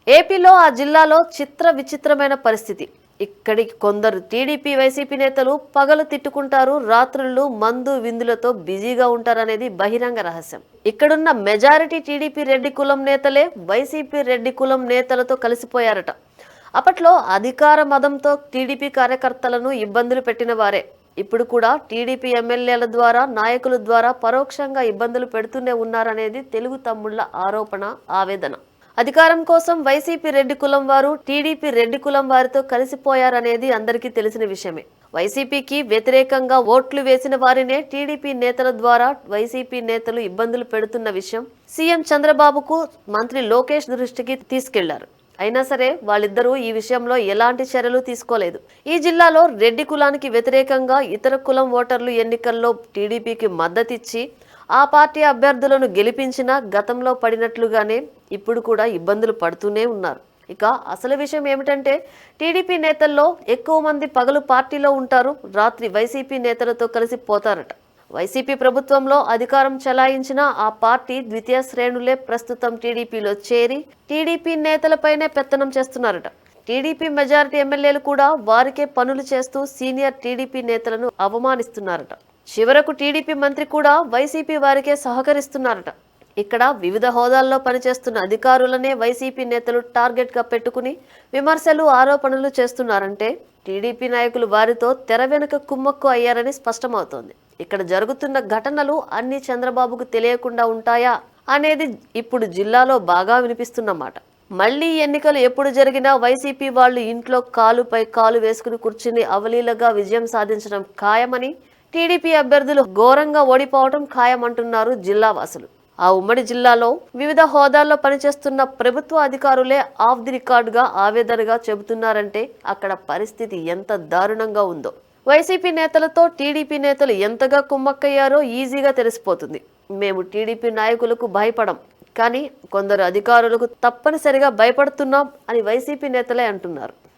ఏపీలో ఆ జిల్లాలో చిత్ర విచిత్రమైన పరిస్థితి. ఇక్కడికి కొందరు టీడీపీ వైసీపీ నేతలు పగలు తిట్టుకుంటారు, రాత్రుళ్ళు మందు విందులతో బిజీగా ఉంటారనేది బహిరంగ రహస్యం. ఇక్కడున్న మెజారిటీ టీడీపీ రెడ్డి కులం నేతలే వైసీపీ రెడ్డి కులం నేతలతో కలిసిపోయారట. అప్పట్లో అధికార మదంతో టీడీపీ కార్యకర్తలను ఇబ్బందులు పెట్టిన వారే ఇప్పుడు కూడా టీడీపీ ఎమ్మెల్యేల ద్వారా, నాయకుల ద్వారా పరోక్షంగా ఇబ్బందులు పెడుతూనే ఉన్నారనేది తెలుగు తమ్ముళ్ల ఆరోపణ, ఆవేదన. అధికారం కోసం వైసీపీ రెడ్డి కులం వారు టీడీపీ రెడ్డి కులం వారితో కలిసిపోయారనేది అందరికీ తెలిసిన విషయమే. వైసీపీకి వ్యతిరేకంగా ఓట్లు వేసిన వారినే టీడీపీ నేతల ద్వారా వైసీపీ నేతలు ఇబ్బందులు పెడుతున్న విషయం సీఎం చంద్రబాబుకు మంత్రి లోకేష్ దృష్టికి తీసుకెళ్లారు. అయినా సరే వాళ్ళిద్దరూ ఈ విషయంలో ఎలాంటి చర్యలు తీసుకోలేదు. ఈ జిల్లాలో రెడ్డి కులానికి వ్యతిరేకంగా ఇతర కులం ఓటర్లు ఎన్నికల్లో టీడీపీకి మద్దతిచ్చి ఆ పార్టీ అభ్యర్థులను గెలిపించినా గతంలో పడినట్లుగానే ఇప్పుడు కూడా ఇబ్బందులు పడుతూనే ఉన్నారు. ఇక అసలు విషయం ఏమిటంటే టీడీపీ నేతల్లో ఎక్కువ మంది పగలు పార్టీలో ఉంటారు, రాత్రి వైసీపీ నేతలతో కలిసి పోతారట. వైసీపీ ప్రభుత్వంలో అధికారం చెలాయించిన ఆ పార్టీ ద్వితీయ శ్రేణులే ప్రస్తుతం టీడీపీలో చేరి టీడీపీ నేతలపైనే పెత్తనం చేస్తున్నారట. టీడీపీ మెజారిటీ ఎమ్మెల్యేలు కూడా వారికే పనులు చేస్తూ సీనియర్ టీడీపీ నేతలను అవమానిస్తున్నారట. చివరకు టీడీపీ మంత్రి కూడా వైసీపీ వారికే సహకరిస్తున్నారట. ఇక్కడ వివిధ హోదాల్లో పనిచేస్తున్న అధికారులనే వైసీపీ నేతలు టార్గెట్ గా పెట్టుకుని విమర్శలు, ఆరోపణలు చేస్తున్నారంటే టీడీపీ నాయకులు వారితో తెర వెనుక కుమ్మక్కు అయ్యారని స్పష్టమవుతోంది. ఇక్కడ జరుగుతున్న ఘటనలు అన్ని చంద్రబాబుకు తెలియకుండా ఉంటాయా అనేది ఇప్పుడు జిల్లాలో బాగా వినిపిస్తున్నమాట. మళ్లీ ఎన్నికలు ఎప్పుడు జరిగినా వైసీపీ వాళ్ళు ఇంట్లో కాలుపై కాలు వేసుకుని కూర్చుని అవలీలగా విజయం సాధించడం ఖాయమని, టీడీపీ అభ్యర్థులు ఘోరంగా ఓడిపోవడం ఖాయమంటున్నారు జిల్లా వాసులు. ఆ ఉమ్మడి జిల్లాలో వివిధ హోదాల్లో పనిచేస్తున్న ప్రభుత్వ అధికారులే ఆఫ్ ది రికార్డుగా ఆవేదనగా చెబుతున్నారంటే అక్కడ పరిస్థితి ఎంత దారుణంగా ఉందో. వైసీపీ నేతలతో టీడీపీ నేతలు ఎంతగా కుమ్మక్కయ్యారో ఈజీగా తెలిసిపోతుంది. మేము టీడీపీ నాయకులకు భయపడం, కానీ కొందరు అధికారులకు తప్పనిసరిగా భయపడుతున్నాం అని వైసీపీ నేతలే అంటున్నారు.